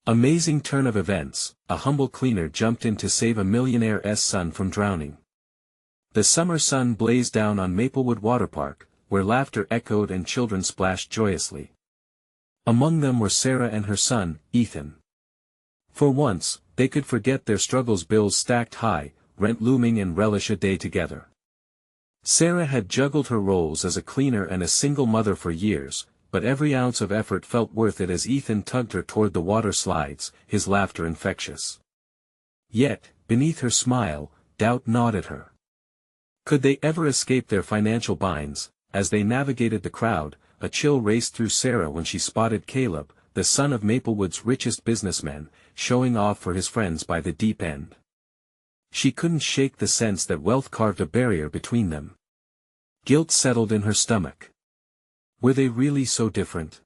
Amazing turn of events, a humble cleaner jumped in to save a millionaire's son from drowning. The summer sun blazed down on Maplewood Waterpark, where laughter echoed and children splashed joyously. Among them were Sarah and her son, Ethan. For once, they could forget their struggles, bills stacked high, rent looming, and relish a day together. Sarah had juggled her roles as a cleaner and a single mother for years, but every ounce of effort felt worth it as Ethan tugged her toward the water slides, his laughter infectious. Yet, beneath her smile, doubt gnawed at her. Could they ever escape their financial binds? As they navigated the crowd, a chill raced through Sarah when she spotted Caleb, the son of Maplewood's richest businessman, showing off for his friends by the deep end. She couldn't shake the sense that wealth carved a barrier between them. Guilt settled in her stomach. Were they really so different?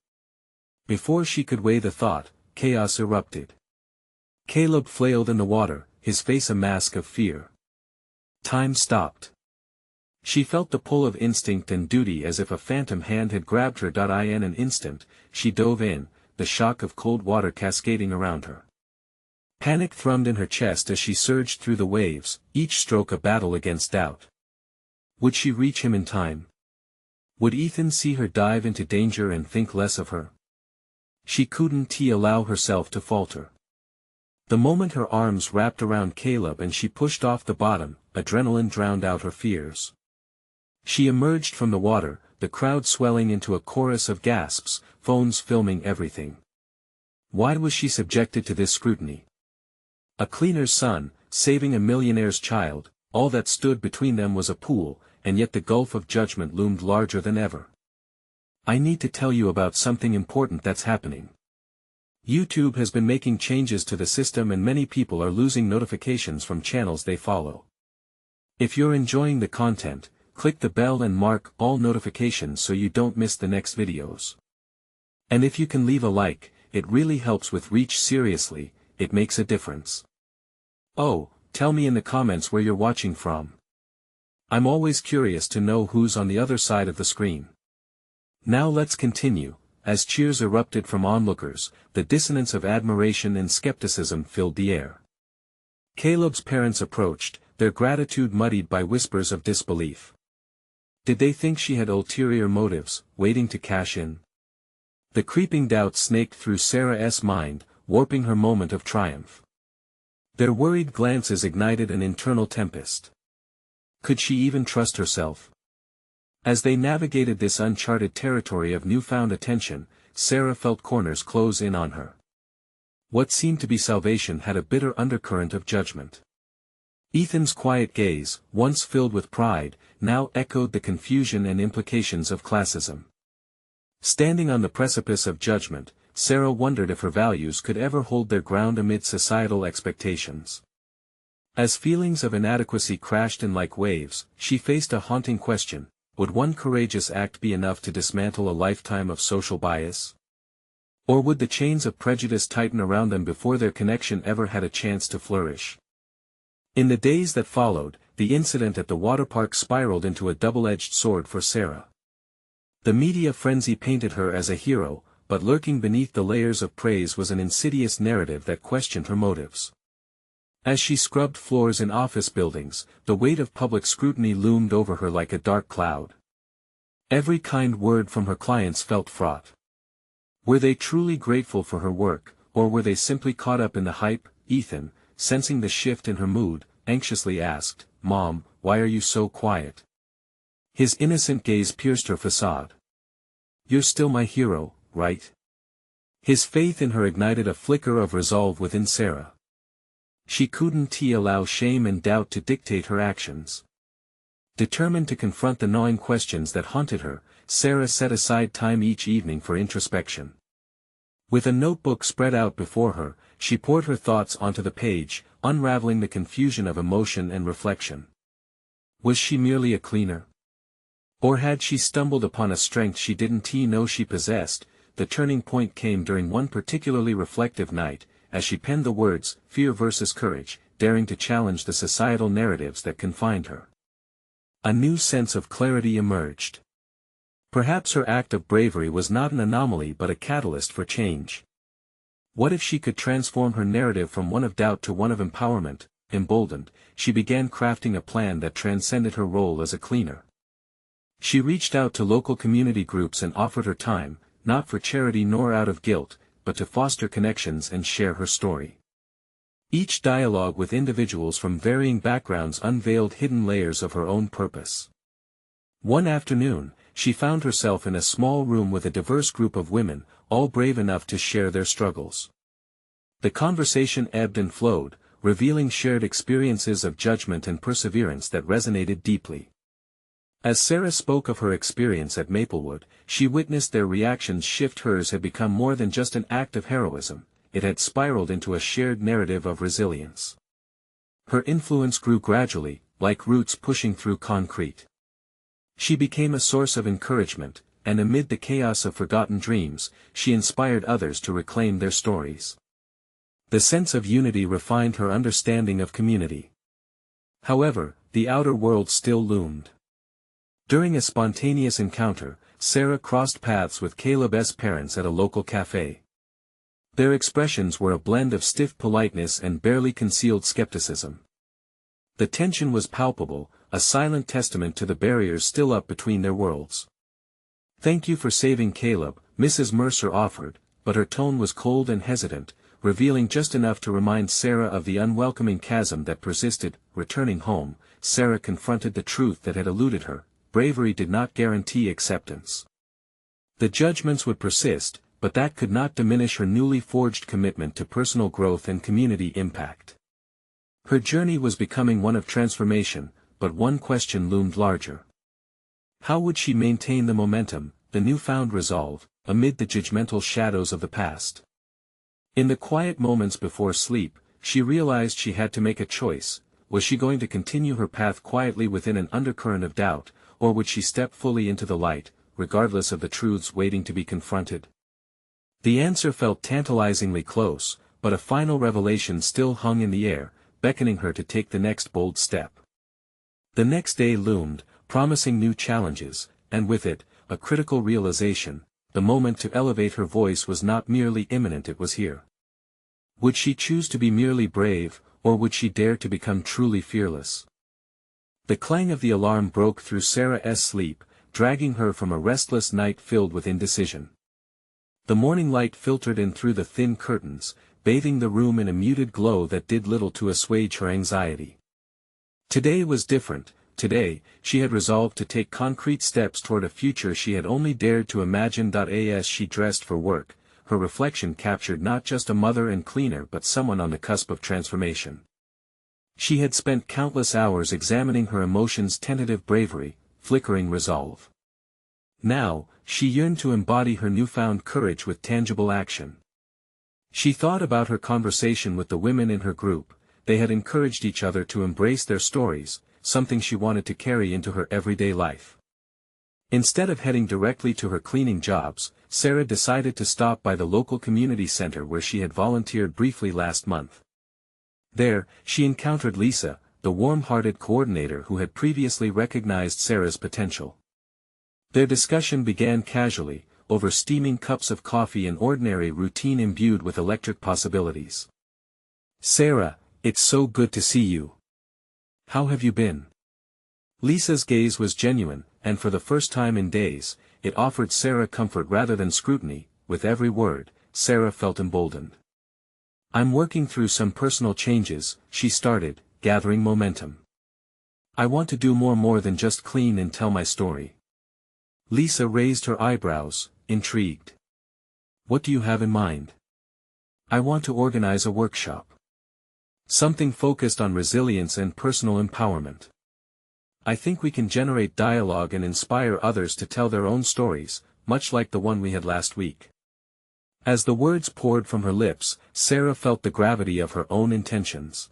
Before she could weigh the thought, chaos erupted. Caleb flailed in the water, his face a mask of fear. Time stopped. She felt the pull of instinct and duty as if a phantom hand had grabbed her. In an instant, she dove in, the shock of cold water cascading around her. Panic thrummed in her chest as she surged through the waves, each stroke a battle against doubt. Would she reach him in time? Would Ethan see her dive into danger and think less of her? She couldn't allow herself to falter. The moment her arms wrapped around Caleb and she pushed off the bottom, adrenaline drowned out her fears. She emerged from the water, the crowd swelling into a chorus of gasps, phones filming everything. Why was she subjected to this scrutiny? A cleaner's son, saving a millionaire's child, all that stood between them was a pool, and yet the gulf of judgment loomed larger than ever. I need to tell you about something important that's happening. YouTube has been making changes to the system and many people are losing notifications from channels they follow. If you're enjoying the content, click the bell and mark all notifications so you don't miss the next videos. And if you can leave a like, it really helps with reach. Seriously, it makes a difference. Oh, tell me in the comments where you're watching from. I'm always curious to know who's on the other side of the screen. Now let's continue. As cheers erupted from onlookers, the dissonance of admiration and skepticism filled the air. Caleb's parents approached, their gratitude muddied by whispers of disbelief. Did they think she had ulterior motives, waiting to cash in? The creeping doubt snaked through Sarah's mind, warping her moment of triumph. Their worried glances ignited an internal tempest. Could she even trust herself? As they navigated this uncharted territory of newfound attention, Sarah felt corners close in on her. What seemed to be salvation had a bitter undercurrent of judgment. Ethan's quiet gaze, once filled with pride, now echoed the confusion and implications of classism. Standing on the precipice of judgment, Sarah wondered if her values could ever hold their ground amid societal expectations. As feelings of inadequacy crashed in like waves, she faced a haunting question: would one courageous act be enough to dismantle a lifetime of social bias? Or would the chains of prejudice tighten around them before their connection ever had a chance to flourish? In the days that followed, the incident at the waterpark spiraled into a double-edged sword for Sarah. The media frenzy painted her as a hero, but lurking beneath the layers of praise was an insidious narrative that questioned her motives. As she scrubbed floors in office buildings, the weight of public scrutiny loomed over her like a dark cloud. Every kind word from her clients felt fraught. Were they truly grateful for her work, or were they simply caught up in the hype? Ethan, sensing the shift in her mood, anxiously asked, "Mom, why are you so quiet?" His innocent gaze pierced her facade. "You're still my hero, right?" His faith in her ignited a flicker of resolve within Sarah. She couldn't allow shame and doubt to dictate her actions. Determined to confront the gnawing questions that haunted her, Sarah set aside time each evening for introspection. With a notebook spread out before her, she poured her thoughts onto the page, unraveling the confusion of emotion and reflection. Was she merely a cleaner? Or had she stumbled upon a strength she didn't know she possessed? The turning point came during one particularly reflective night, as she penned the words, "Fear versus courage," daring to challenge the societal narratives that confined her. A new sense of clarity emerged. Perhaps her act of bravery was not an anomaly but a catalyst for change. What if she could transform her narrative from one of doubt to one of empowerment? Emboldened, she began crafting a plan that transcended her role as a cleaner. She reached out to local community groups and offered her time, not for charity nor out of guilt, but to foster connections and share her story. Each dialogue with individuals from varying backgrounds unveiled hidden layers of her own purpose. One afternoon, she found herself in a small room with a diverse group of women, all brave enough to share their struggles. The conversation ebbed and flowed, revealing shared experiences of judgment and perseverance that resonated deeply. As Sarah spoke of her experience at Maplewood, she witnessed their reactions shift. Hers had become more than just an act of heroism, it had spiraled into a shared narrative of resilience. Her influence grew gradually, like roots pushing through concrete. She became a source of encouragement, and amid the chaos of forgotten dreams, she inspired others to reclaim their stories. The sense of unity refined her understanding of community. However, the outer world still loomed. During a spontaneous encounter, Sarah crossed paths with Caleb's parents at a local cafe. Their expressions were a blend of stiff politeness and barely concealed skepticism. The tension was palpable, a silent testament to the barriers still up between their worlds. "Thank you for saving Caleb," Mrs. Mercer offered, but her tone was cold and hesitant, revealing just enough to remind Sarah of the unwelcoming chasm that persisted. Returning home, Sarah confronted the truth that had eluded her: bravery did not guarantee acceptance. The judgments would persist, but that could not diminish her newly forged commitment to personal growth and community impact. Her journey was becoming one of transformation, but one question loomed larger. How would she maintain the momentum, the newfound resolve, amid the judgmental shadows of the past? In the quiet moments before sleep, she realized she had to make a choice. Was she going to continue her path quietly within an undercurrent of doubt, or would she step fully into the light, regardless of the truths waiting to be confronted? The answer felt tantalizingly close, but a final revelation still hung in the air, beckoning her to take the next bold step. The next day loomed, promising new challenges, and with it, a critical realization: the moment to elevate her voice was not merely imminent, it was here. Would she choose to be merely brave, or would she dare to become truly fearless? The clang of the alarm broke through Sarah's sleep, dragging her from a restless night filled with indecision. The morning light filtered in through the thin curtains, bathing the room in a muted glow that did little to assuage her anxiety. Today was different. Today, she had resolved to take concrete steps toward a future she had only dared to imagine. As she dressed for work, her reflection captured not just a mother and cleaner but someone on the cusp of transformation. She had spent countless hours examining her emotions: tentative bravery, flickering resolve. Now, she yearned to embody her newfound courage with tangible action. She thought about her conversation with the women in her group. They had encouraged each other to embrace their stories, something she wanted to carry into her everyday life. Instead of heading directly to her cleaning jobs, Sarah decided to stop by the local community center where she had volunteered briefly last month. There, she encountered Lisa, the warm-hearted coordinator who had previously recognized Sarah's potential. Their discussion began casually, over steaming cups of coffee, an ordinary routine imbued with electric possibilities. "Sarah, it's so good to see you. How have you been?" Lisa's gaze was genuine, and for the first time in days, it offered Sarah comfort rather than scrutiny. With every word, Sarah felt emboldened. "I'm working through some personal changes," she started, gathering momentum. "I want to do more than just clean and tell my story." Lisa raised her eyebrows, intrigued. "What do you have in mind?" "I want to organize a workshop. Something focused on resilience and personal empowerment. I think we can generate dialogue and inspire others to tell their own stories, much like the one we had last week." As the words poured from her lips, Sarah felt the gravity of her own intentions.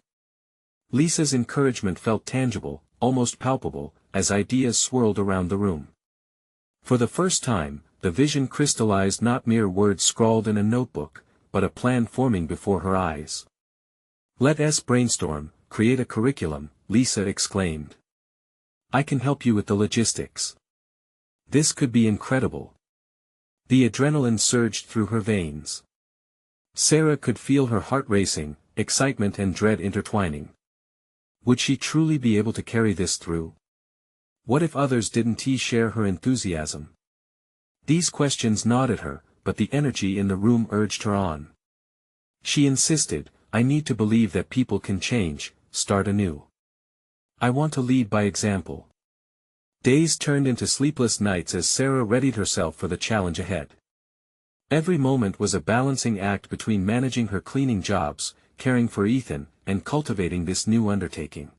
Lisa's encouragement felt tangible, almost palpable, as ideas swirled around the room. For the first time, the vision crystallized, not mere words scrawled in a notebook, but a plan forming before her eyes. "Let's brainstorm, create a curriculum," Lisa exclaimed. "I can help you with the logistics. This could be incredible." The adrenaline surged through her veins. Sarah could feel her heart racing, excitement and dread intertwining. Would she truly be able to carry this through? What if others didn't share her enthusiasm? These questions gnawed at her, but the energy in the room urged her on. She insisted, I need to believe that people can change, start anew. I want to lead by example. Days turned into sleepless nights as Sarah readied herself for the challenge ahead. Every moment was a balancing act between managing her cleaning jobs, caring for Ethan, and cultivating this new undertaking.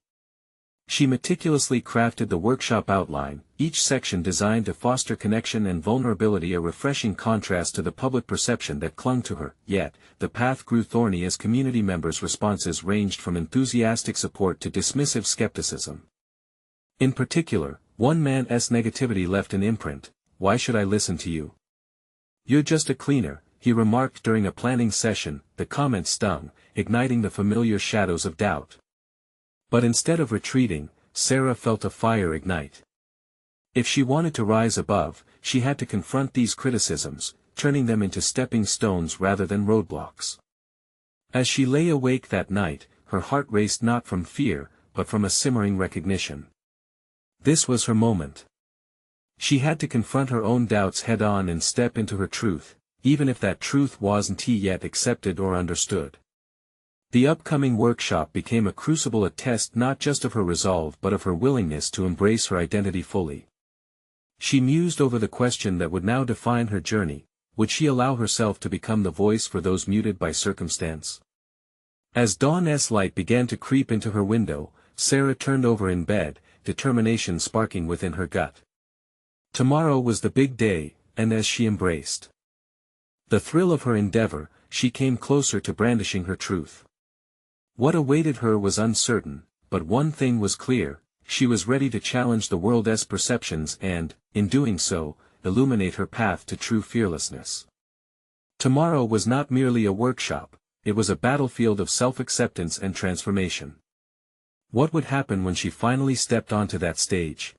She meticulously crafted the workshop outline, each section designed to foster connection and vulnerability, a refreshing contrast to the public perception that clung to her. Yet, the path grew thorny as community members' responses ranged from enthusiastic support to dismissive skepticism. In particular, one man's negativity left an imprint. Why should I listen to you? You're just a cleaner, he remarked during a planning session. The comment stung, igniting the familiar shadows of doubt. But instead of retreating, Sarah felt a fire ignite. If she wanted to rise above, she had to confront these criticisms, turning them into stepping stones rather than roadblocks. As she lay awake that night, her heart raced not from fear, but from a simmering recognition. This was her moment. She had to confront her own doubts head-on and step into her truth, even if that truth wasn't yet accepted or understood. The upcoming workshop became a crucible, a test not just of her resolve but of her willingness to embrace her identity fully. She mused over the question that would now define her journey: would she allow herself to become the voice for those muted by circumstance? As dawn's light began to creep into her window, Sarah turned over in bed, determination sparking within her gut. Tomorrow was the big day, and as she embraced the thrill of her endeavor, she came closer to brandishing her truth. What awaited her was uncertain, but one thing was clear: she was ready to challenge the world's perceptions and, in doing so, illuminate her path to true fearlessness. Tomorrow was not merely a workshop, it was a battlefield of self-acceptance and transformation. What would happen when she finally stepped onto that stage?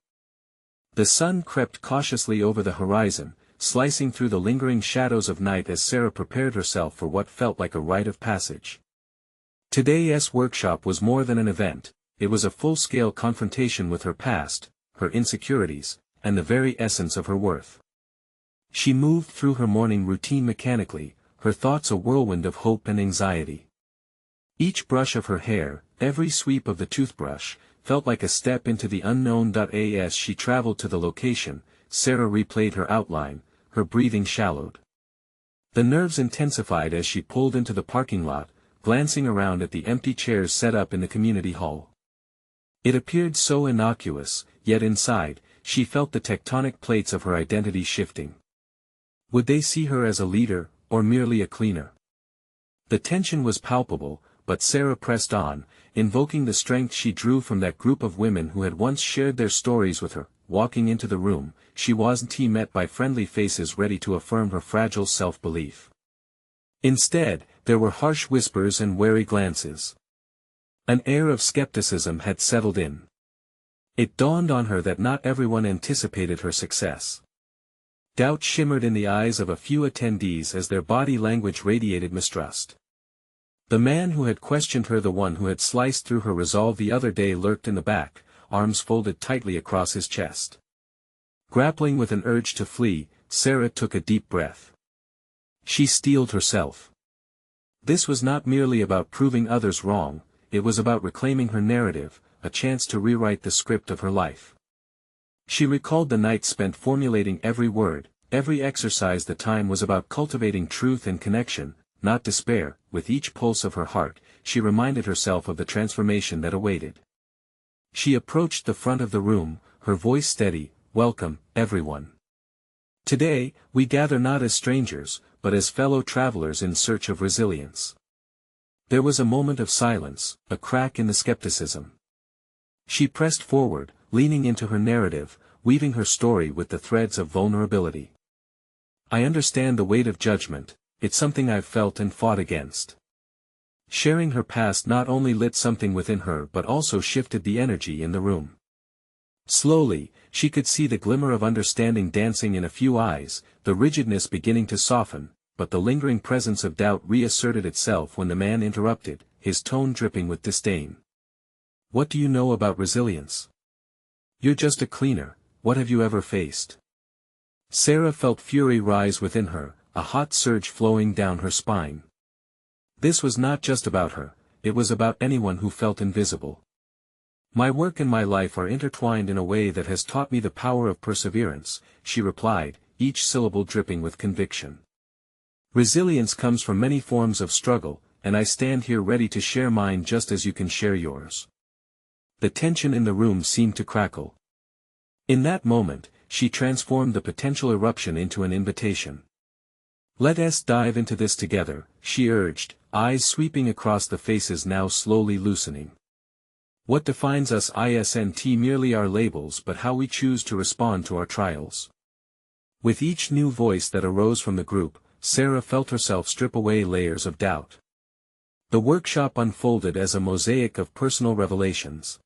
The sun crept cautiously over the horizon, slicing through the lingering shadows of night as Sarah prepared herself for what felt like a rite of passage. Today's workshop was more than an event, it was a full-scale confrontation with her past, her insecurities, and the very essence of her worth. She moved through her morning routine mechanically, her thoughts a whirlwind of hope and anxiety. Each brush of her hair, every sweep of the toothbrush, felt like a step into the unknown. As she traveled to the location, Sarah replayed her outline, her breathing shallowed. The nerves intensified as she pulled into the parking lot, glancing around at the empty chairs set up in the community hall. It appeared so innocuous, yet inside, she felt the tectonic plates of her identity shifting. Would they see her as a leader, or merely a cleaner? The tension was palpable, but Sarah pressed on, invoking the strength she drew from that group of women who had once shared their stories with her. Walking into the room, she wasn't met by friendly faces ready to affirm her fragile self-belief. Instead, there were harsh whispers and wary glances. An air of skepticism had settled in. It dawned on her that not everyone anticipated her success. Doubt shimmered in the eyes of a few attendees as their body language radiated mistrust. The man who had questioned her, the one who had sliced through her resolve the other day, lurked in the back, arms folded tightly across his chest. Grappling with an urge to flee, Sarah took a deep breath. She steeled herself. This was not merely about proving others wrong, it was about reclaiming her narrative, a chance to rewrite the script of her life. She recalled the nights spent formulating every word, every exercise. The time was about cultivating truth and connection, not despair. With each pulse of her heart, she reminded herself of the transformation that awaited. She approached the front of the room, her voice steady. Welcome, everyone. Today, we gather not as strangers, but as fellow travelers in search of resilience. There was a moment of silence, a crack in the skepticism. She pressed forward, leaning into her narrative, weaving her story with the threads of vulnerability. I understand the weight of judgment, it's something I've felt and fought against. Sharing her past not only lit something within her but also shifted the energy in the room. Slowly, she could see the glimmer of understanding dancing in a few eyes, the rigidness beginning to soften. but the lingering presence of doubt reasserted itself when the man interrupted, his tone dripping with disdain. "What do you know about resilience? You're just a cleaner, what have you ever faced?" Sarah felt fury rise within her, a hot surge flowing down her spine. This was not just about her, it was about anyone who felt invisible. "My work and my life are intertwined in a way that has taught me the power of perseverance," she replied, each syllable dripping with conviction. "Resilience comes from many forms of struggle, and I stand here ready to share mine just as you can share yours." The tension in the room seemed to crackle. In that moment, she transformed the potential eruption into an invitation. "Let's dive into this together," she urged, eyes sweeping across the faces now slowly loosening. "What defines us isn't merely our labels but how we choose to respond to our trials." With each new voice that arose from the group, Sarah felt herself strip away layers of doubt. The workshop unfolded as a mosaic of personal revelations.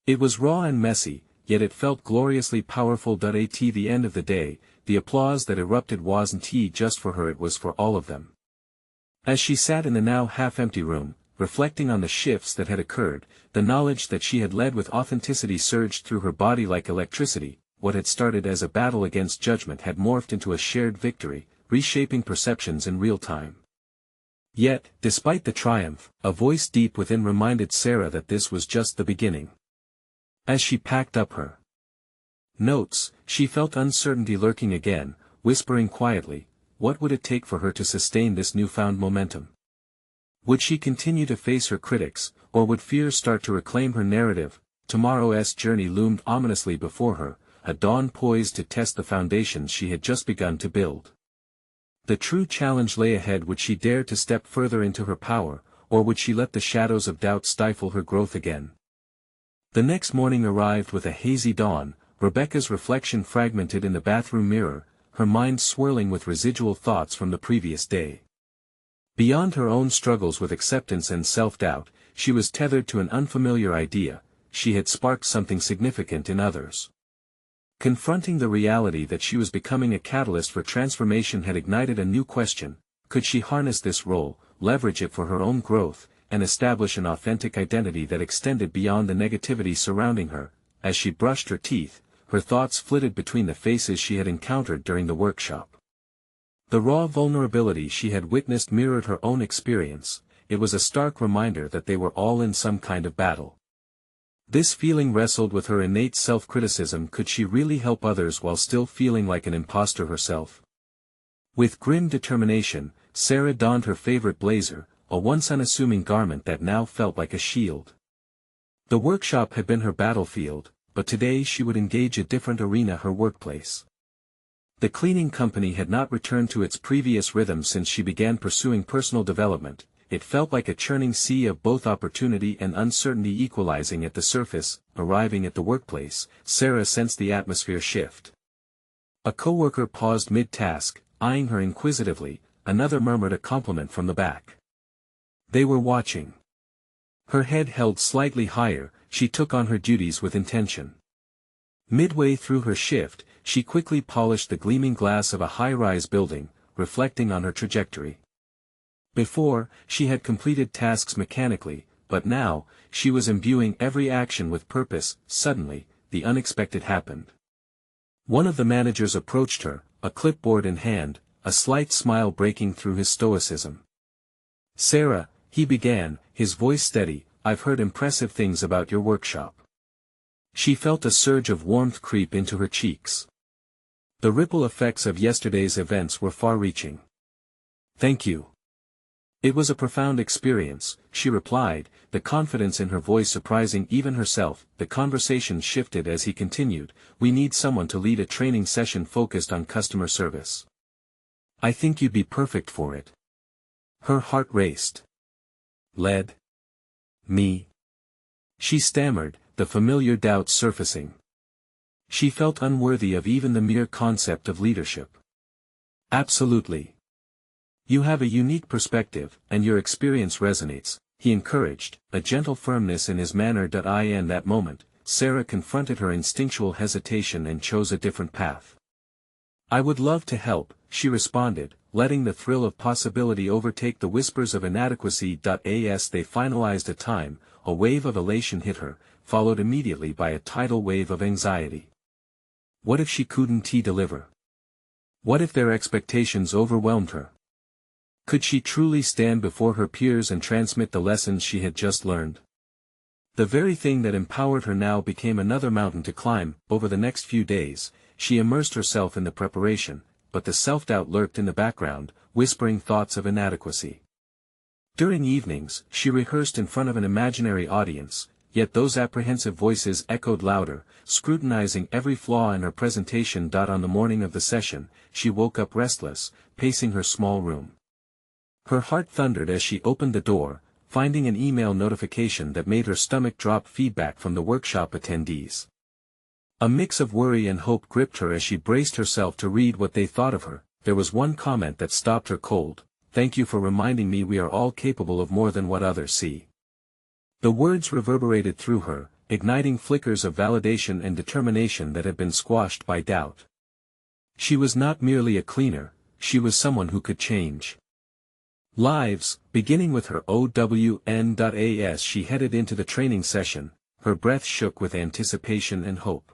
It was raw and messy, yet it felt gloriously powerful. At the end of the day, the applause that erupted wasn't just for her, it was for all of them. As she sat in the now half-empty room, reflecting on the shifts that had occurred, the knowledge that she had led with authenticity surged through her body like electricity. What had started as a battle against judgment had morphed into a shared victory, reshaping perceptions in real time. Yet, despite the triumph, a voice deep within reminded Sarah that this was just the beginning. As she packed up her notes, she felt uncertainty lurking again, whispering quietly, what would it take for her to sustain this newfound momentum? Would she continue to face her critics, or would fear start to reclaim her narrative? Tomorrow's journey loomed ominously before her, a dawn poised to test the foundations she had just begun to build. The true challenge lay ahead. Would she dare to step further into her power, or would she let the shadows of doubt stifle her growth again? The next morning arrived with a hazy dawn, Rebecca's reflection fragmented in the bathroom mirror, her mind swirling with residual thoughts from the previous day. Beyond her own struggles with acceptance and self-doubt, she was tethered to an unfamiliar idea. She had sparked something significant in others. Confronting the reality that she was becoming a catalyst for transformation had ignited a new question: could she harness this role, leverage it for her own growth, and establish an authentic identity that extended beyond the negativity surrounding her? As she brushed her teeth, her thoughts flitted between the faces she had encountered during the workshop. The raw vulnerability she had witnessed mirrored her own experience. It was a stark reminder that they were all in some kind of battle. This feeling wrestled with her innate self-criticism. Could she really help others while still feeling like an imposter herself? With grim determination, Sarah donned her favorite blazer, a once unassuming garment that now felt like a shield. The workshop had been her battlefield, but today she would engage a different arena: her workplace. The cleaning company had not returned to its previous rhythm since she began pursuing personal development. It felt like a churning sea of both opportunity and uncertainty equalizing at the surface. Arriving at the workplace, Sarah sensed the atmosphere shift. A coworker paused mid-task, eyeing her inquisitively. Another murmured a compliment from the back. They were watching. Her head held slightly higher, she took on her duties with intention. Midway through her shift, she quickly polished the gleaming glass of a high-rise building, reflecting on her trajectory. Before, she had completed tasks mechanically, but now, she was imbuing every action with purpose. Suddenly, the unexpected happened. One of the managers approached her, a clipboard in hand, a slight smile breaking through his stoicism. "Sarah," he began, his voice steady, "I've heard impressive things about your workshop." She felt a surge of warmth creep into her cheeks. The ripple effects of yesterday's events were far-reaching. "Thank you. It was a profound experience," she replied, the confidence in her voice surprising even herself. The conversation shifted as he continued, "We need someone to lead a training session focused on customer service. I think you'd be perfect for it." Her heart raced. "Led? Me?" she stammered, the familiar doubts surfacing. She felt unworthy of even the mere concept of leadership. "Absolutely. You have a unique perspective, and your experience resonates," he encouraged, a gentle firmness in his manner. In that moment, Sarah confronted her instinctual hesitation and chose a different path. "I would love to help," she responded, letting the thrill of possibility overtake the whispers of inadequacy. As they finalized a time, a wave of elation hit her, followed immediately by a tidal wave of anxiety. What if she couldn't deliver? What if their expectations overwhelmed her? Could she truly stand before her peers and transmit the lessons she had just learned? The very thing that empowered her now became another mountain to climb. Over the next few days, she immersed herself in the preparation, but the self-doubt lurked in the background, whispering thoughts of inadequacy. During evenings, she rehearsed in front of an imaginary audience, yet those apprehensive voices echoed louder, scrutinizing every flaw in her presentation. On the morning of the session, she woke up restless, pacing her small room. Her heart thundered as she opened the door, finding an email notification that made her stomach drop. Feedback from the workshop attendees. A mix of worry and hope gripped her as she braced herself to read what they thought of her. There was one comment that stopped her cold: "Thank you for reminding me we are all capable of more than what others see." The words reverberated through her, igniting flickers of validation and determination that had been squashed by doubt. She was not merely a cleaner, she was someone who could change lives. Beginning with her OWN.AS, she headed into the training session, her breath shook with anticipation and hope.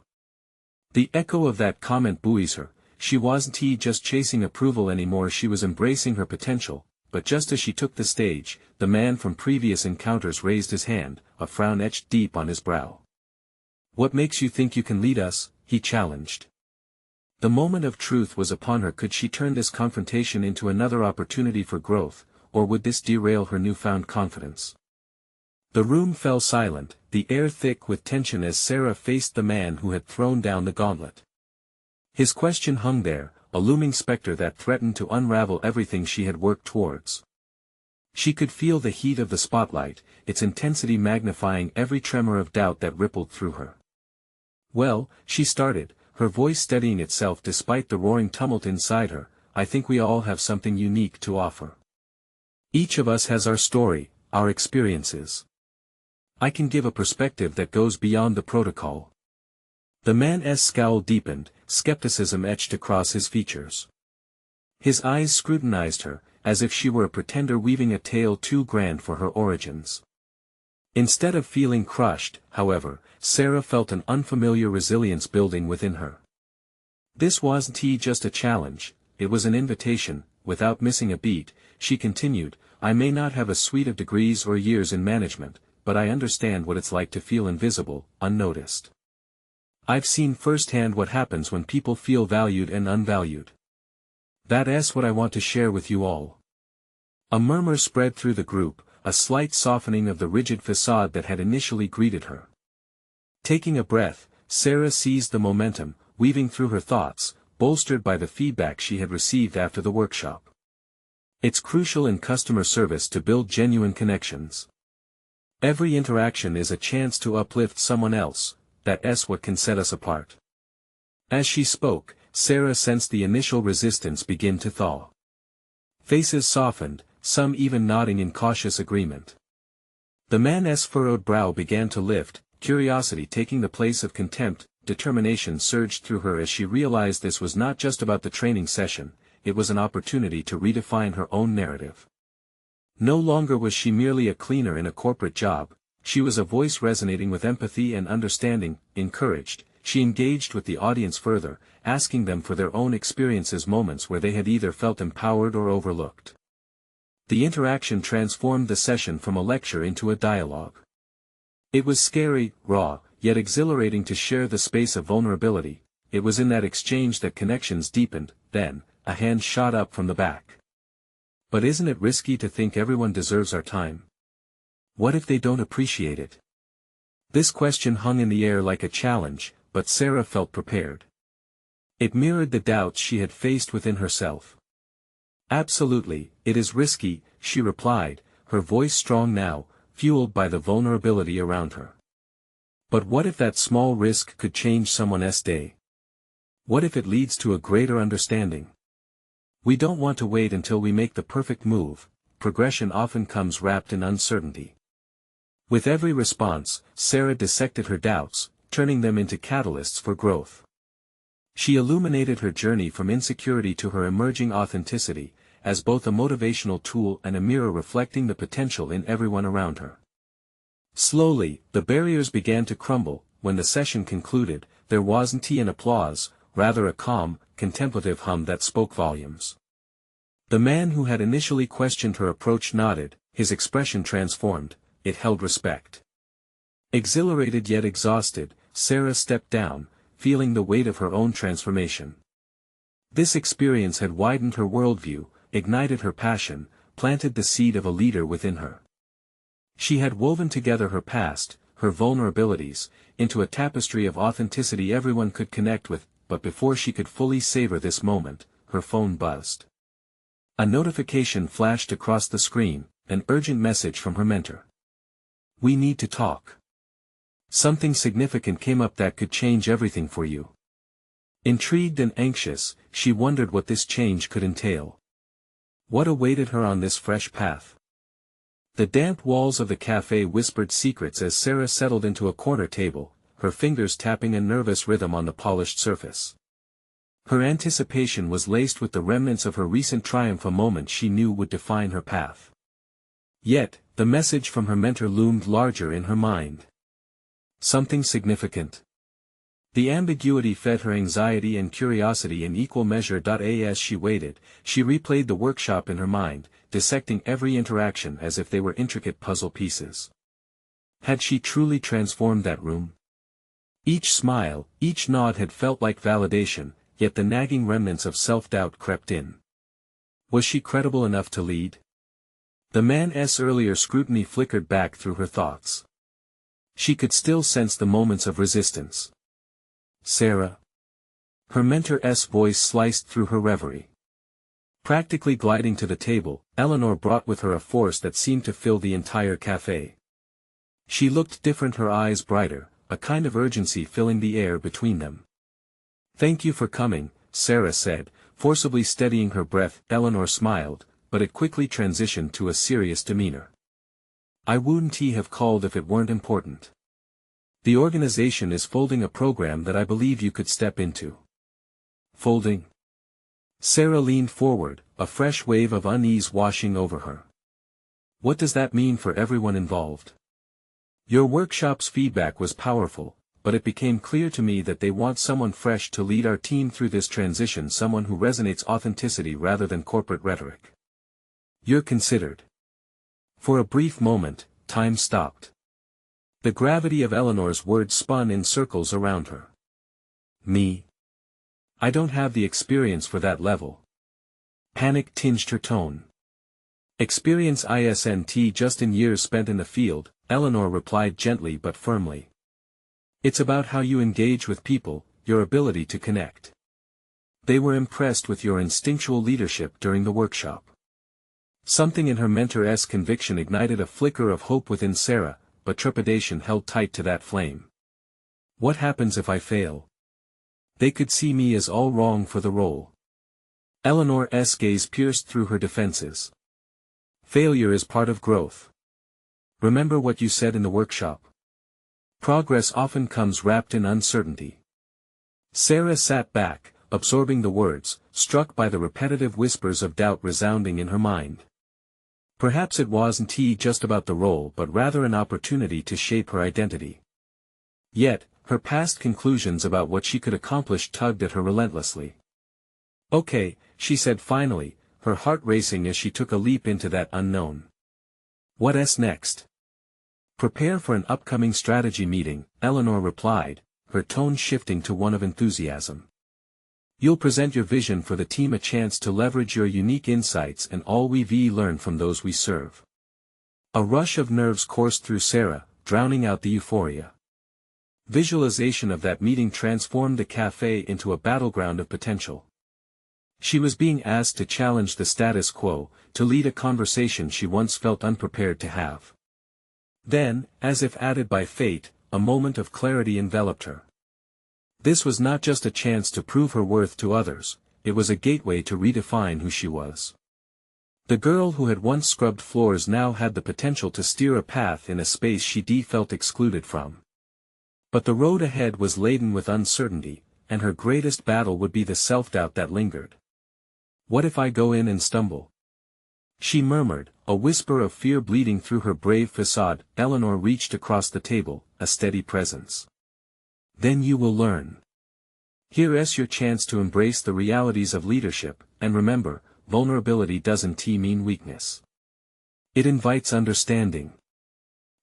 The echo of that comment buoys her. She wasn't just chasing approval anymore, she was embracing her potential. But just as she took the stage, the man from previous encounters raised his hand, a frown etched deep on his brow. "What makes you think you can lead us?" he challenged. The moment of truth was upon her. Could she turn this confrontation into another opportunity for growth, or would this derail her newfound confidence? The room fell silent, the air thick with tension as Sarah faced the man who had thrown down the gauntlet. His question hung there, a looming specter that threatened to unravel everything she had worked towards. She could feel the heat of the spotlight, its intensity magnifying every tremor of doubt that rippled through her. "Well," she started, her voice steadying itself despite the roaring tumult inside her, "I think we all have something unique to offer. Each of us has our story, our experiences. I can give a perspective that goes beyond the protocol." The man's scowl deepened, skepticism etched across his features. His eyes scrutinized her, as if she were a pretender weaving a tale too grand for her origins. Instead of feeling crushed, however, Sarah felt an unfamiliar resilience building within her. This wasn't just a challenge, it was an invitation. Without missing a beat, she continued, "I may not have a suite of degrees or years in management, but I understand what it's like to feel invisible, unnoticed. I've seen firsthand what happens when people feel valued and unvalued. That's what I want to share with you all." A murmur spread through the group, a slight softening of the rigid facade that had initially greeted her. Taking a breath, Sarah seized the momentum, weaving through her thoughts, bolstered by the feedback she had received after the workshop. It's crucial in customer service to build genuine connections. Every interaction is a chance to uplift someone else. That's what can set us apart. As she spoke, Sarah sensed the initial resistance begin to thaw. Faces softened, some even nodding in cautious agreement. The man's furrowed brow began to lift, curiosity taking the place of contempt. Determination surged through her as she realized this was not just about the training session, it was an opportunity to redefine her own narrative. No longer was she merely a cleaner in a corporate job, she was a voice resonating with empathy and understanding. Encouraged, she engaged with the audience further, asking them for their own experiences, moments where they had either felt empowered or overlooked. The interaction transformed the session from a lecture into a dialogue. It was scary, raw, yet exhilarating to share the space of vulnerability. It was in that exchange that connections deepened. Then, a hand shot up from the back. "But isn't it risky to think everyone deserves our time? What if they don't appreciate it?" This question hung in the air like a challenge, but Sarah felt prepared. It mirrored the doubts she had faced within herself. "Absolutely, it is risky," she replied, her voice strong now, fueled by the vulnerability around her. "But what if that small risk could change someone's day? What if it leads to a greater understanding? We don't want to wait until we make the perfect move. Progression often comes wrapped in uncertainty." With every response, Sarah dissected her doubts, turning them into catalysts for growth. She illuminated her journey from insecurity to her emerging authenticity, as both a motivational tool and a mirror reflecting the potential in everyone around her. Slowly, the barriers began to crumble. When the session concluded, there wasn't an applause, rather a calm, contemplative hum that spoke volumes. The man who had initially questioned her approach nodded, his expression transformed, it held respect. Exhilarated yet exhausted, Sarah stepped down, feeling the weight of her own transformation. This experience had widened her worldview, ignited her passion, planted the seed of a leader within her. She had woven together her past, her vulnerabilities, into a tapestry of authenticity everyone could connect with, but before she could fully savor this moment, her phone buzzed. A notification flashed across the screen, an urgent message from her mentor. "We need to talk. Something significant came up that could change everything for you." Intrigued and anxious, she wondered what this change could entail. What awaited her on this fresh path? The damp walls of the cafe whispered secrets as Sarah settled into a corner table, her fingers tapping a nervous rhythm on the polished surface. Her anticipation was laced with the remnants of her recent triumph, a moment she knew would define her path. Yet, the message from her mentor loomed larger in her mind. Something significant. The ambiguity fed her anxiety and curiosity in equal measure. As she waited, she replayed the workshop in her mind, dissecting every interaction as if they were intricate puzzle pieces. Had she truly transformed that room? Each smile, each nod had felt like validation, yet the nagging remnants of self-doubt crept in. Was she credible enough to lead? The man's earlier scrutiny flickered back through her thoughts. She could still sense the moments of resistance. Sarah? Her mentor's voice sliced through her reverie. Practically gliding to the table, Eleanor brought with her a force that seemed to fill the entire cafe. She looked different, her eyes brighter, a kind of urgency filling the air between them. "Thank you for coming," Sarah said, forcibly steadying her breath. Eleanor smiled, but it quickly transitioned to a serious demeanor. "I wouldn't have called if it weren't important. The organization is folding a program that I believe you could step into." "Folding?" Sarah leaned forward, a fresh wave of unease washing over her. "What does that mean for everyone involved?" "Your workshop's feedback was powerful, but it became clear to me that they want someone fresh to lead our team through this transition, someone who resonates authenticity rather than corporate rhetoric. You're considered." For a brief moment, time stopped. The gravity of Eleanor's words spun in circles around her. "Me? I don't have the experience for that level." Panic tinged her tone. "Experience isn't just in years spent in the field," Eleanor replied gently but firmly. "It's about how you engage with people, your ability to connect." They were impressed with your instinctual leadership during the workshop. Something in her mentor's conviction ignited a flicker of hope within Sarah, but trepidation held tight to that flame. "What happens if I fail? They could see me as all wrong for the role." Eleanor's gaze pierced through her defenses. "Failure is part of growth. Remember what you said in the workshop. Progress often comes wrapped in uncertainty." Sarah sat back, absorbing the words, struck by the repetitive whispers of doubt resounding in her mind. Perhaps it wasn't just about the role but rather an opportunity to shape her identity. Yet, her past conclusions about what she could accomplish tugged at her relentlessly. "Okay," she said finally, her heart racing as she took a leap into that unknown. "What's next?" "Prepare for an upcoming strategy meeting," Eleanor replied, her tone shifting to one of enthusiasm. "You'll present your vision for the team, a chance to leverage your unique insights and all we've learned from those we serve." A rush of nerves coursed through Sarah, drowning out the euphoria. Visualization of that meeting transformed the cafe into a battleground of potential. She was being asked to challenge the status quo, to lead a conversation she once felt unprepared to have. Then, as if added by fate, a moment of clarity enveloped her. This was not just a chance to prove her worth to others, it was a gateway to redefine who she was. The girl who had once scrubbed floors now had the potential to steer a path in a space she felt excluded from. But the road ahead was laden with uncertainty, and her greatest battle would be the self-doubt that lingered. What if I go in and stumble? She murmured, a whisper of fear bleeding through her brave facade. Eleanor reached across the table, a steady presence. Then you will learn. Here's your chance to embrace the realities of leadership, and remember, vulnerability doesn't mean weakness. It invites understanding.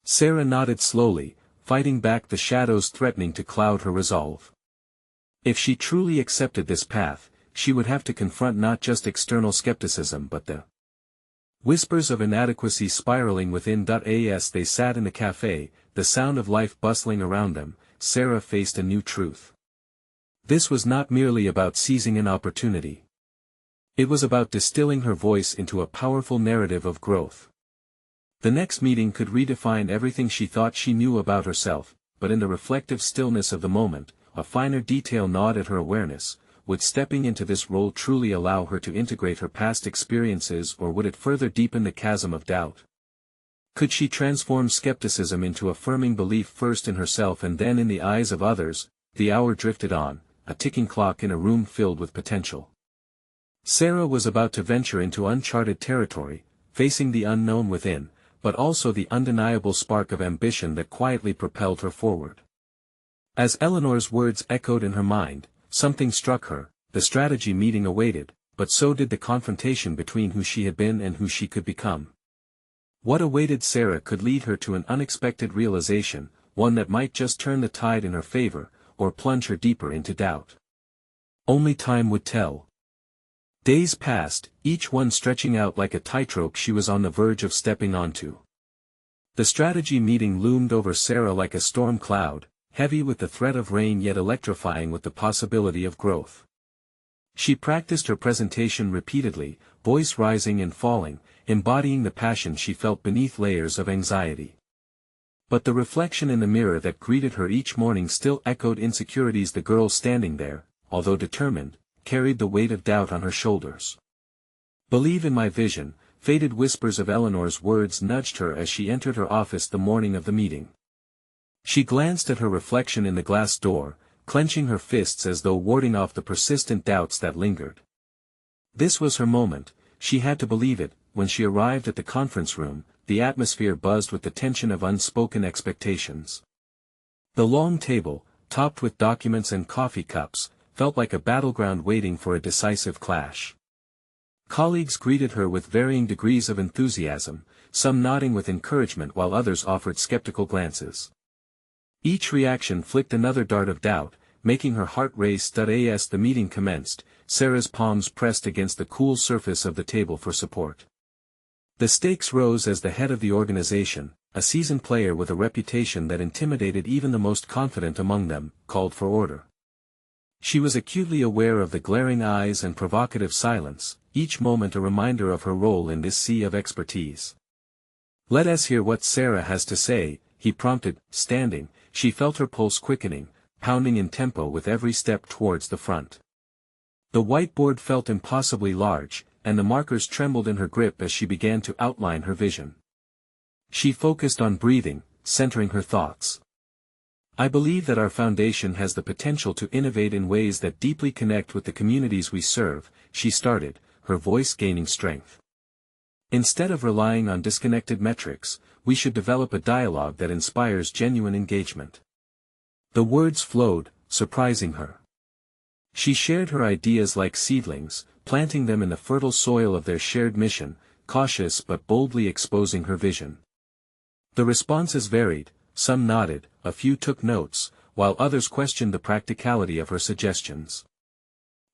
Sarah nodded slowly, fighting back the shadows threatening to cloud her resolve. If she truly accepted this path, she would have to confront not just external skepticism but the whispers of inadequacy spiraling within. As they sat in the cafe, the sound of life bustling around them, Sarah faced a new truth. This was not merely about seizing an opportunity. It was about distilling her voice into a powerful narrative of growth. The next meeting could redefine everything she thought she knew about herself, but in the reflective stillness of the moment, a finer detail gnawed at her awareness. Would stepping into this role truly allow her to integrate her past experiences, or would it further deepen the chasm of doubt? Could she transform skepticism into affirming belief first in herself and then in the eyes of others? The hour drifted on, a ticking clock in a room filled with potential. Sarah was about to venture into uncharted territory, facing the unknown within, but also the undeniable spark of ambition that quietly propelled her forward. As Eleanor's words echoed in her mind, something struck her. The strategy meeting awaited, but so did the confrontation between who she had been and who she could become. What awaited Sarah could lead her to an unexpected realization, one that might just turn the tide in her favor, or plunge her deeper into doubt. Only time would tell. Days passed, each one stretching out like a tightrope she was on the verge of stepping onto. The strategy meeting loomed over Sarah like a storm cloud, heavy with the threat of rain yet electrifying with the possibility of growth. She practiced her presentation repeatedly, voice rising and falling, embodying the passion she felt beneath layers of anxiety. But the reflection in the mirror that greeted her each morning still echoed insecurities. The girl standing there, although determined, carried the weight of doubt on her shoulders. "Believe in my vision," faded whispers of Eleanor's words nudged her as she entered her office the morning of the meeting. She glanced at her reflection in the glass door, clenching her fists as though warding off the persistent doubts that lingered. This was her moment, she had to believe it. When she arrived at the conference room, the atmosphere buzzed with the tension of unspoken expectations. The long table, topped with documents and coffee cups, felt like a battleground waiting for a decisive clash. Colleagues greeted her with varying degrees of enthusiasm, some nodding with encouragement while others offered skeptical glances. Each reaction flicked another dart of doubt, making her heart race. As the meeting commenced, Sarah's palms pressed against the cool surface of the table for support. The stakes rose as the head of the organization, a seasoned player with a reputation that intimidated even the most confident among them, called for order. She was acutely aware of the glaring eyes and provocative silence, each moment a reminder of her role in this sea of expertise. "Let us hear what Sarah has to say," he prompted. Standing, she felt her pulse quickening, pounding in tempo with every step towards the front. The whiteboard felt impossibly large, and the markers trembled in her grip as she began to outline her vision. She focused on breathing, centering her thoughts. "I believe that our foundation has the potential to innovate in ways that deeply connect with the communities we serve," she started, her voice gaining strength. "Instead of relying on disconnected metrics, we should develop a dialogue that inspires genuine engagement." The words flowed, surprising her. She shared her ideas like seedlings, planting them in the fertile soil of their shared mission, cautious but boldly exposing her vision. The responses varied, some nodded, a few took notes, while others questioned the practicality of her suggestions.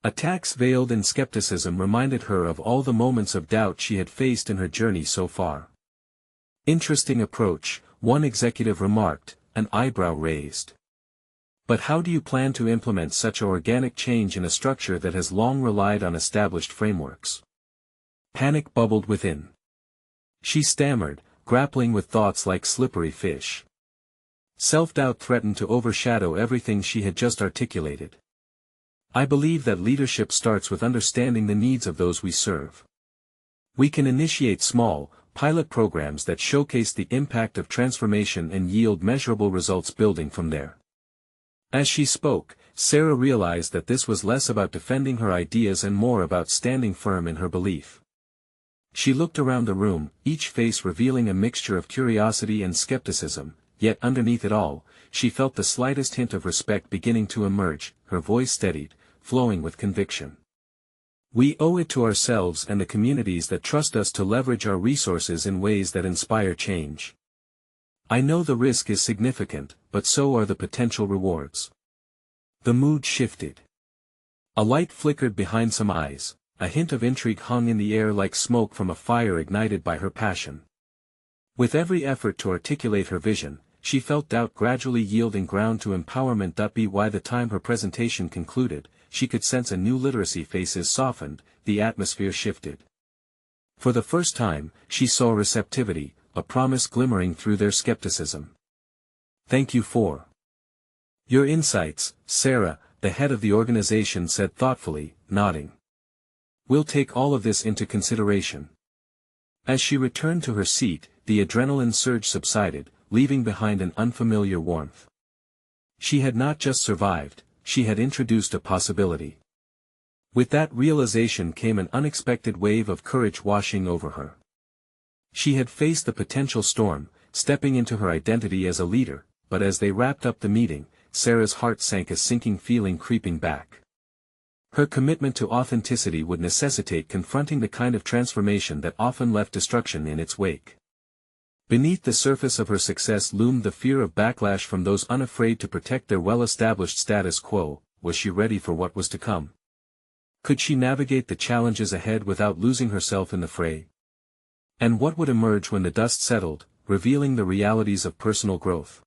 Attacks veiled in skepticism reminded her of all the moments of doubt she had faced in her journey so far. "Interesting approach," one executive remarked, an eyebrow raised. "But how do you plan to implement such organic change in a structure that has long relied on established frameworks?" Panic bubbled within. She stammered, grappling with thoughts like slippery fish. Self-doubt threatened to overshadow everything she had just articulated. "I believe that leadership starts with understanding the needs of those we serve. We can initiate small, pilot programs that showcase the impact of transformation and yield measurable results building from there." As she spoke, Sarah realized that this was less about defending her ideas and more about standing firm in her belief. She looked around the room, each face revealing a mixture of curiosity and skepticism, yet underneath it all, she felt the slightest hint of respect beginning to emerge, her voice steadied, flowing with conviction. We owe it to ourselves and the communities that trust us to leverage our resources in ways that inspire change. I know the risk is significant, but so are the potential rewards. The mood shifted. A light flickered behind some eyes, a hint of intrigue hung in the air like smoke from a fire ignited by her passion. With every effort to articulate her vision, she felt doubt gradually yielding ground to empowerment. By the time her presentation concluded, she could sense a new literacy faces softened, the atmosphere shifted. For the first time, she saw receptivity, a promise glimmering through their skepticism. Thank you for your insights, Sarah, the head of the organization said thoughtfully, nodding. We'll take all of this into consideration. As she returned to her seat, the adrenaline surge subsided, leaving behind an unfamiliar warmth. She had not just survived, she had introduced a possibility. With that realization came an unexpected wave of courage washing over her. She had faced the potential storm, stepping into her identity as a leader, but as they wrapped up the meeting, Sarah's heart sank, a sinking feeling creeping back. Her commitment to authenticity would necessitate confronting the kind of transformation that often left destruction in its wake. Beneath the surface of her success loomed the fear of backlash from those unafraid to protect their well-established status quo. Was she ready for what was to come? Could she navigate the challenges ahead without losing herself in the fray? And what would emerge when the dust settled, revealing the realities of personal growth?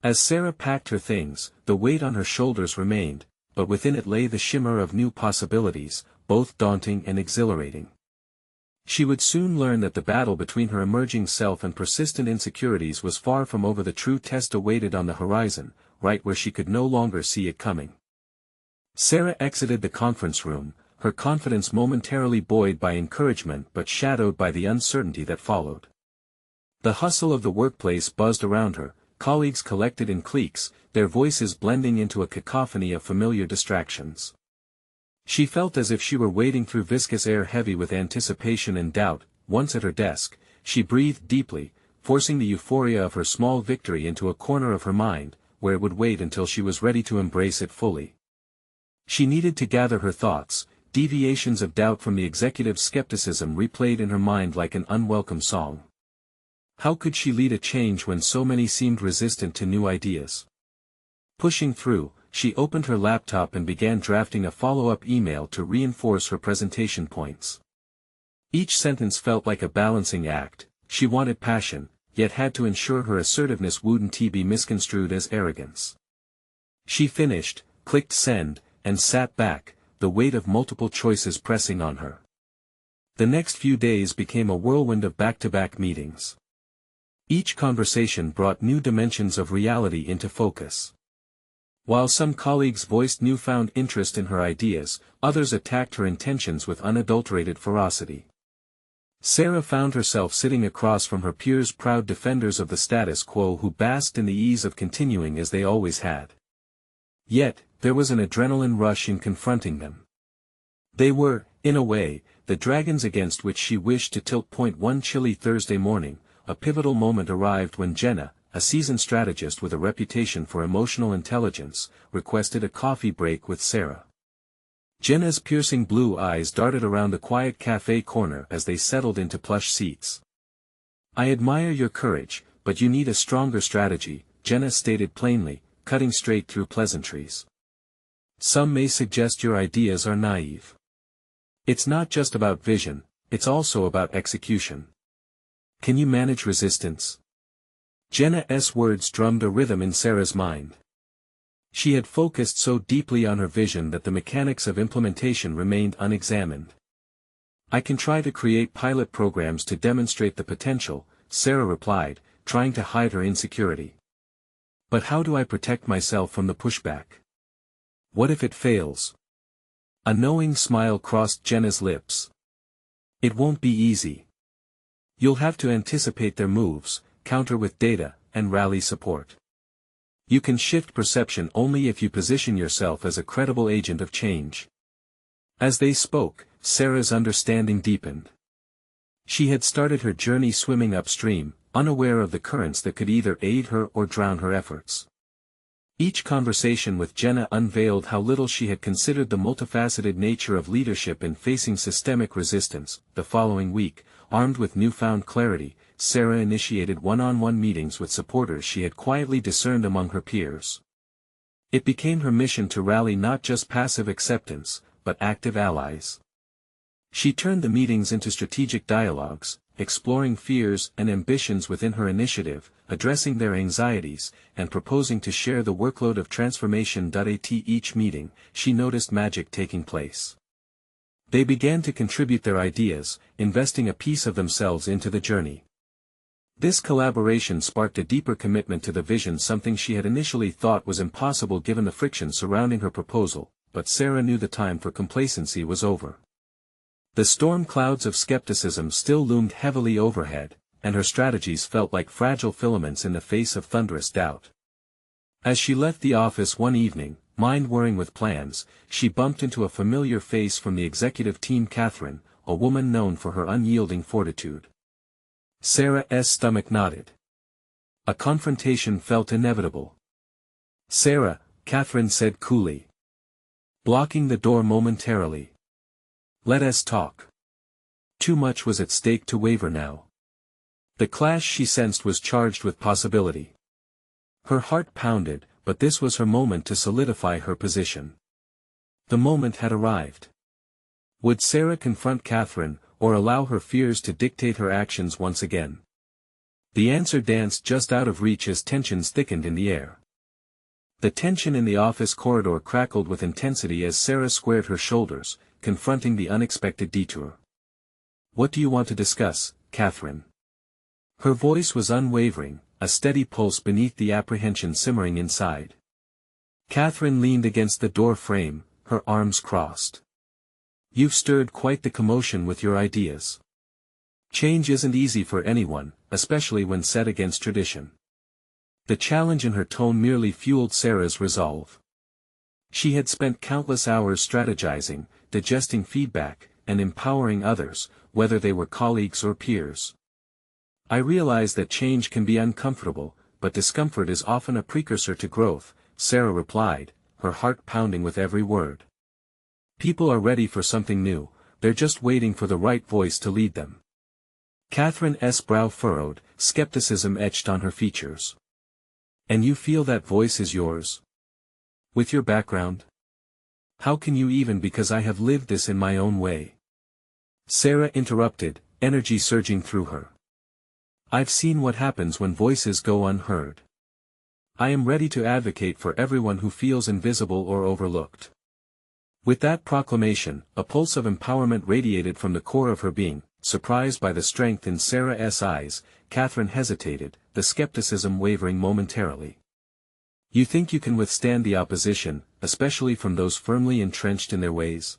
As Sarah packed her things, the weight on her shoulders remained, but within it lay the shimmer of new possibilities, both daunting and exhilarating. She would soon learn that the battle between her emerging self and persistent insecurities was far from over. The true test awaited on the horizon, right where she could no longer see it coming. Sarah exited the conference room, her confidence momentarily buoyed by encouragement but shadowed by the uncertainty that followed. The hustle of the workplace buzzed around her, colleagues collected in cliques, their voices blending into a cacophony of familiar distractions. She felt as if she were wading through viscous air heavy with anticipation and doubt. Once at her desk, she breathed deeply, forcing the euphoria of her small victory into a corner of her mind, where it would wait until she was ready to embrace it fully. She needed to gather her thoughts. Deviations of doubt from the executive's skepticism replayed in her mind like an unwelcome song. How could she lead a change when so many seemed resistant to new ideas? Pushing through, she opened her laptop and began drafting a follow-up email to reinforce her presentation points. Each sentence felt like a balancing act. She wanted passion, yet had to ensure her assertiveness wouldn't be misconstrued as arrogance. She finished, clicked send, and sat back, the weight of multiple choices pressing on her. The next few days became a whirlwind of back-to-back meetings. Each conversation brought new dimensions of reality into focus. While some colleagues voiced newfound interest in her ideas, others attacked her intentions with unadulterated ferocity. Sarah found herself sitting across from her peers, proud defenders of the status quo who basked in the ease of continuing as they always had. Yet, there was an adrenaline rush in confronting them. They were, in a way, the dragons against which she wished to tilt. One chilly Thursday morning, a pivotal moment arrived when Jenna, a seasoned strategist with a reputation for emotional intelligence, requested a coffee break with Sarah. Jenna's piercing blue eyes darted around the quiet cafe corner as they settled into plush seats. I admire your courage, but you need a stronger strategy, Jenna stated plainly, cutting straight through pleasantries. Some may suggest your ideas are naive. It's not just about vision, it's also about execution. Can you manage resistance? Jenna's words drummed a rhythm in Sarah's mind. She had focused so deeply on her vision that the mechanics of implementation remained unexamined. I can try to create pilot programs to demonstrate the potential, Sarah replied, trying to hide her insecurity. But how do I protect myself from the pushback? What if it fails? A knowing smile crossed Jenna's lips. It won't be easy. You'll have to anticipate their moves, counter with data, and rally support. You can shift perception only if you position yourself as a credible agent of change. As they spoke, Sarah's understanding deepened. She had started her journey swimming upstream, unaware of the currents that could either aid her or drown her efforts. Each conversation with Jenna unveiled how little she had considered the multifaceted nature of leadership in facing systemic resistance. The following week, armed with newfound clarity, Sarah initiated one-on-one meetings with supporters she had quietly discerned among her peers. It became her mission to rally not just passive acceptance, but active allies. She turned the meetings into strategic dialogues, exploring fears and ambitions within her initiative, addressing their anxieties, and proposing to share the workload of transformation. At each meeting, she noticed magic taking place. They began to contribute their ideas, investing a piece of themselves into the journey. This collaboration sparked a deeper commitment to the vision, something she had initially thought was impossible given the friction surrounding her proposal, but Sarah knew the time for complacency was over. The storm clouds of skepticism still loomed heavily overhead, and her strategies felt like fragile filaments in the face of thunderous doubt. As she left the office one evening, mind-whirring with plans, she bumped into a familiar face from the executive team. Catherine, a woman known for her unyielding fortitude. Sarah's stomach knotted. A confrontation felt inevitable. "Sarah," Catherine said coolly, blocking the door momentarily. "Let us talk." Too much was at stake to waver now. The clash she sensed was charged with possibility. Her heart pounded, but this was her moment to solidify her position. The moment had arrived. Would Sarah confront Catherine, or allow her fears to dictate her actions once again? The answer danced just out of reach as tensions thickened in the air. The tension in the office corridor crackled with intensity as Sarah squared her shoulders, confronting the unexpected detour. "What do you want to discuss, Catherine?" Her voice was unwavering, a steady pulse beneath the apprehension simmering inside. Catherine leaned against the door frame, her arms crossed. "You've stirred quite the commotion with your ideas. Change isn't easy for anyone, especially when set against tradition." The challenge in her tone merely fueled Sarah's resolve. She had spent countless hours strategizing, digesting feedback, and empowering others, whether they were colleagues or peers. "I realize that change can be uncomfortable, but discomfort is often a precursor to growth," Sarah replied, her heart pounding with every word. "People are ready for something new, they're just waiting for the right voice to lead them." Catherine's brow furrowed, skepticism etched on her features. "And you feel that voice is yours? With your background? How can you even? Because I have lived this in my own way." Sarah interrupted, energy surging through her. "I've seen what happens when voices go unheard. I am ready to advocate for everyone who feels invisible or overlooked." With that proclamation, a pulse of empowerment radiated from the core of her being. Surprised by the strength in Sarah's eyes, Catherine hesitated, the skepticism wavering momentarily. "You think you can withstand the opposition, especially from those firmly entrenched in their ways?"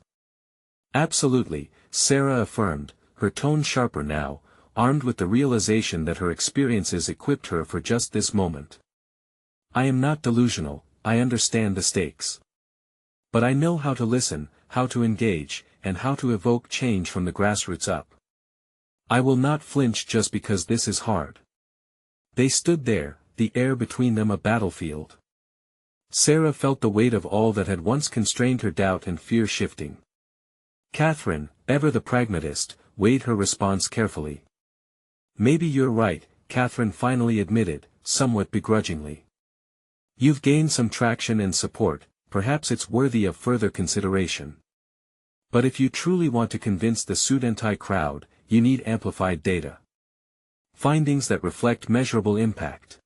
"Absolutely," Sarah affirmed, her tone sharper now, armed with the realization that her experiences equipped her for just this moment. "I am not delusional, I understand the stakes. But I know how to listen, how to engage, and how to evoke change from the grassroots up. I will not flinch just because this is hard." They stood there, the air between them a battlefield. Sarah felt the weight of all that had once constrained her doubt and fear shifting. Catherine, ever the pragmatist, weighed her response carefully. "Maybe you're right," Catherine finally admitted, somewhat begrudgingly. "You've gained some traction and support, perhaps it's worthy of further consideration. But if you truly want to convince the Sudantai crowd, you need amplified data. Findings that reflect measurable impact."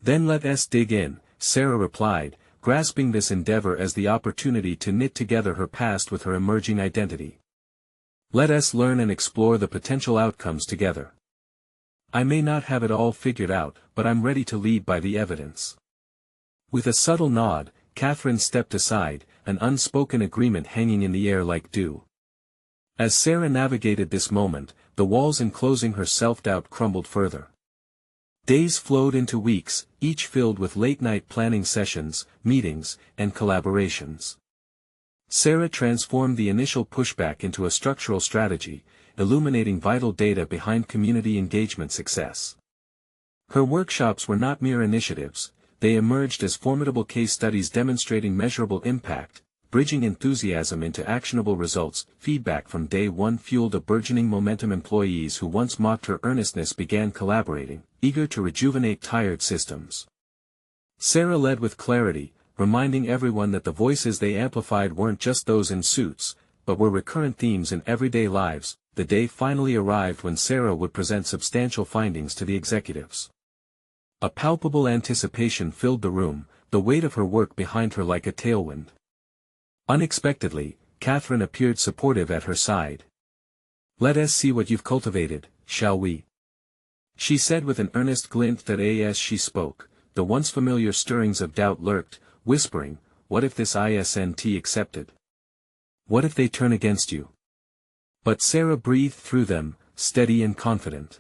"Then let us dig in," Sarah replied, grasping this endeavor as the opportunity to knit together her past with her emerging identity. "Let us learn and explore the potential outcomes together. I may not have it all figured out, but I'm ready to lead by the evidence." With a subtle nod, Catherine stepped aside, an unspoken agreement hanging in the air like dew. As Sarah navigated this moment, the walls enclosing her self-doubt crumbled further. Days flowed into weeks, each filled with late-night planning sessions, meetings, and collaborations. Sarah transformed the initial pushback into a structural strategy, illuminating vital data behind community engagement success. Her workshops were not mere initiatives, they emerged as formidable case studies demonstrating measurable impact, bridging enthusiasm into actionable results. Feedback from day one fueled a burgeoning momentum. Employees who once mocked her earnestness began collaborating, eager to rejuvenate tired systems. Sarah led with clarity, reminding everyone that the voices they amplified weren't just those in suits, but were recurrent themes in everyday lives. The day finally arrived when Sarah would present substantial findings to the executives. A palpable anticipation filled the room, the weight of her work behind her like a tailwind. Unexpectedly, Catherine appeared supportive at her side. "Let us see what you've cultivated, shall we?" she said with an earnest glint that as she spoke, the once familiar stirrings of doubt lurked, whispering, "What if this isn't accepted? What if they turn against you?" But Sarah breathed through them, steady and confident.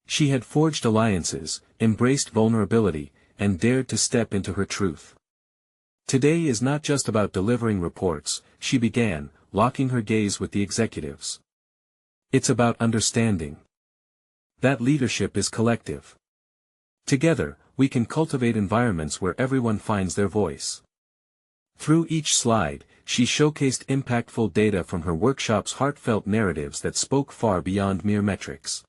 She had forged alliances, embraced vulnerability, and dared to step into her truth. "Today is not just about delivering reports," she began, locking her gaze with the executives. "It's about understanding. That leadership is collective. Together, we can cultivate environments where everyone finds their voice." Through each slide, she showcased impactful data from her workshop's heartfelt narratives that spoke far beyond mere metrics.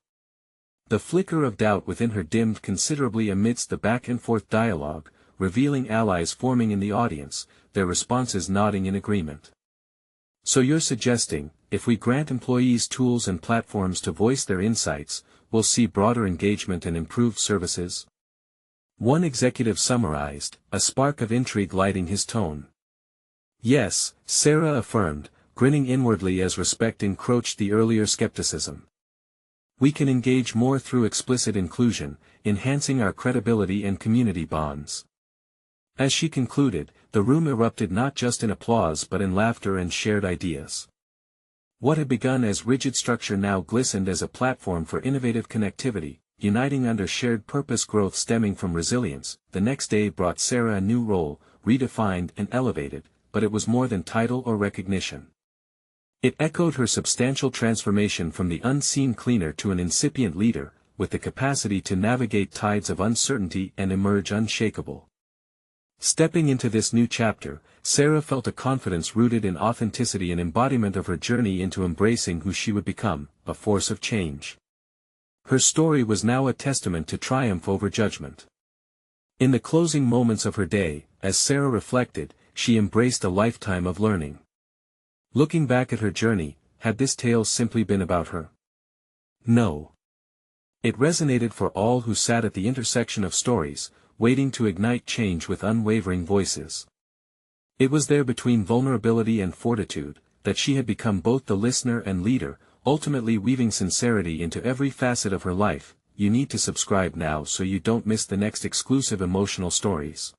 The flicker of doubt within her dimmed considerably amidst the back-and-forth dialogue, revealing allies forming in the audience, their responses nodding in agreement. "So you're suggesting, if we grant employees tools and platforms to voice their insights, we'll see broader engagement and improved services?" One executive summarized, a spark of intrigue lighting his tone. "Yes," Sarah affirmed, grinning inwardly as respect encroached the earlier skepticism. "We can engage more through explicit inclusion, enhancing our credibility and community bonds." As she concluded, the room erupted not just in applause but in laughter and shared ideas. What had begun as rigid structure now glistened as a platform for innovative connectivity, uniting under shared purpose. Growth stemming from resilience. The next day brought Sarah a new role, redefined and elevated, but it was more than title or recognition. It echoed her substantial transformation from the unseen cleaner to an incipient leader, with the capacity to navigate tides of uncertainty and emerge unshakable. Stepping into this new chapter, Sarah felt a confidence rooted in authenticity and embodiment of her journey into embracing who she would become, a force of change. Her story was now a testament to triumph over judgment. In the closing moments of her day, as Sarah reflected, she embraced a lifetime of learning. Looking back at her journey, had this tale simply been about her? No. It resonated for all who sat at the intersection of stories, waiting to ignite change with unwavering voices. It was there between vulnerability and fortitude, that she had become both the listener and leader, ultimately weaving sincerity into every facet of her life. You need to subscribe now so you don't miss the next exclusive emotional stories.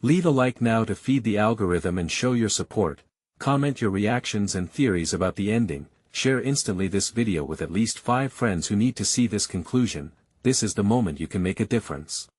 Leave a like now to feed the algorithm and show your support. Comment your reactions and theories about the ending. Share instantly this video with at least 5 friends who need to see this conclusion. This is the moment you can make a difference.